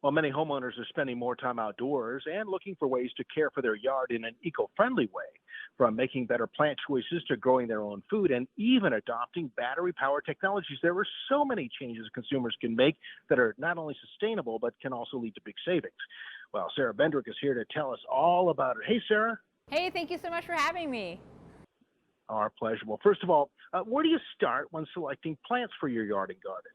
While many homeowners are spending more time outdoors and looking for ways to care for their yard in an eco-friendly way, from making better plant choices to growing their own food and even adopting battery-powered technologies, there are so many changes consumers can make that are not only sustainable but can also lead to big savings. Well, Sarah Bendrick is here to tell us all about it. Hey, Sarah. Hey, thank you so much for having me. Our pleasure. Well, first of all, where do you start when selecting plants for your yard and garden?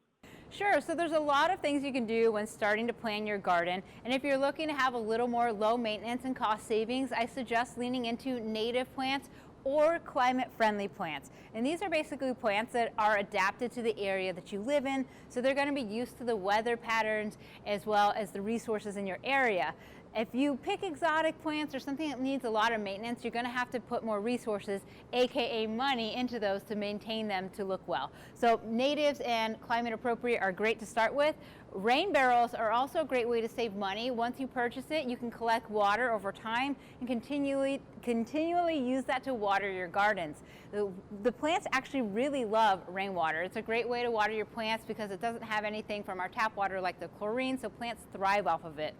Sure, so there's a lot of things you can do when starting to plan your garden. And if you're looking to have a little more low maintenance and cost savings, I suggest leaning into native plants or climate-friendly plants. And these are basically plants that are adapted to the area that you live in, so they're going to be used to the weather patterns as well as the resources in your area. If you pick exotic plants or something that needs a lot of maintenance, you're going to have to put more resources, aka money, into those to maintain them to look well. So natives and climate appropriate are great to start with. Rain barrels are also a great way to save money. Once you purchase it, you can collect water over time and continually use that to water your gardens. The plants actually really love rainwater. It's a great way to water your plants because it doesn't have anything from our tap water like the chlorine, so plants thrive off of it.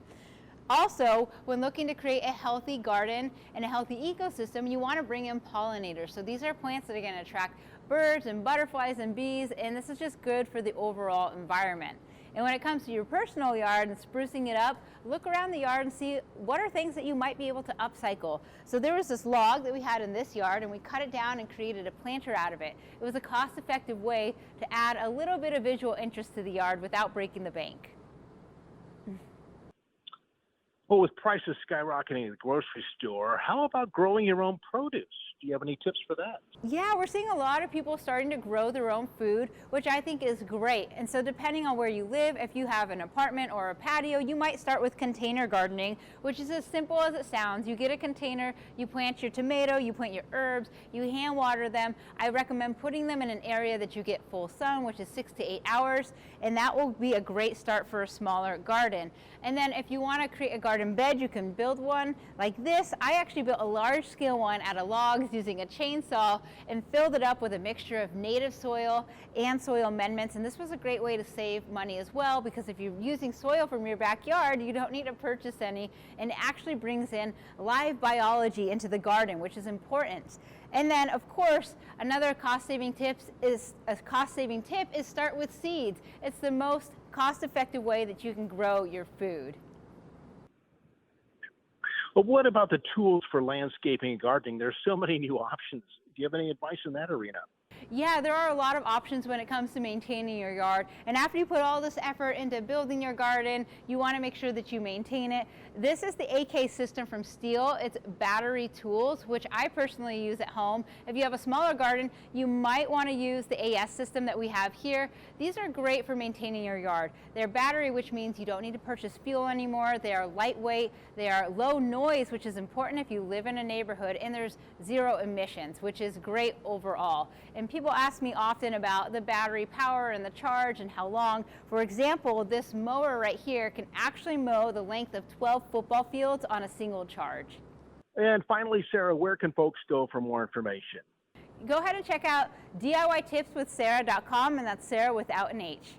Also, when looking to create a healthy garden and a healthy ecosystem, you want to bring in pollinators. So these are plants that are going to attract birds and butterflies and bees, and this is just good for the overall environment. And when it comes to your personal yard and sprucing it up, look around the yard and see what are things that you might be able to upcycle. So there was this log that we had in this yard, and we cut it down and created a planter out of it. It was a cost-effective way to add a little bit of visual interest to the yard without breaking the bank. Well, with prices skyrocketing at the grocery store, how about growing your own produce? Do you have any tips for that? Yeah, we're seeing a lot of people starting to grow their own food, which I think is great. And so depending on where you live, if you have an apartment or a patio, you might start with container gardening, which is as simple as it sounds. You get a container, you plant your tomato, you plant your herbs, you hand water them. I recommend putting them in an area that you get full sun, which is 6 to 8 hours, and that will be a great start for a smaller garden. And then if you want to create a garden bed, you can build one like this. I actually built a large scale one out of logs using a chainsaw and filled it up with a mixture of native soil and soil amendments. And this was a great way to save money as well, because if you're using soil from your backyard, you don't need to purchase any, and it actually brings in live biology into the garden, which is important. And then, of course, another cost-saving tip is start with seeds. It's the most cost-effective way that you can grow your food. But what about the tools for landscaping and gardening? There's so many new options. Do you have any advice in that arena? Yeah, there are a lot of options when it comes to maintaining your yard. And after you put all this effort into building your garden, you want to make sure that you maintain it. This is the AK system from Stihl. It's battery tools, which I personally use at home. If you have a smaller garden, you might want to use the AS system that we have here. These are great for maintaining your yard. They're battery, which means you don't need to purchase fuel anymore. They are lightweight. They are low noise, which is important if you live in a neighborhood, and there's zero emissions, which is great overall. And people ask me often about the battery power and the charge and how long. For example, this mower right here can actually mow the length of 12 football fields on a single charge. And finally, Sarah, where can folks go for more information? Go ahead and check out DIYtipswithsarah.com, and that's Sarah without an H.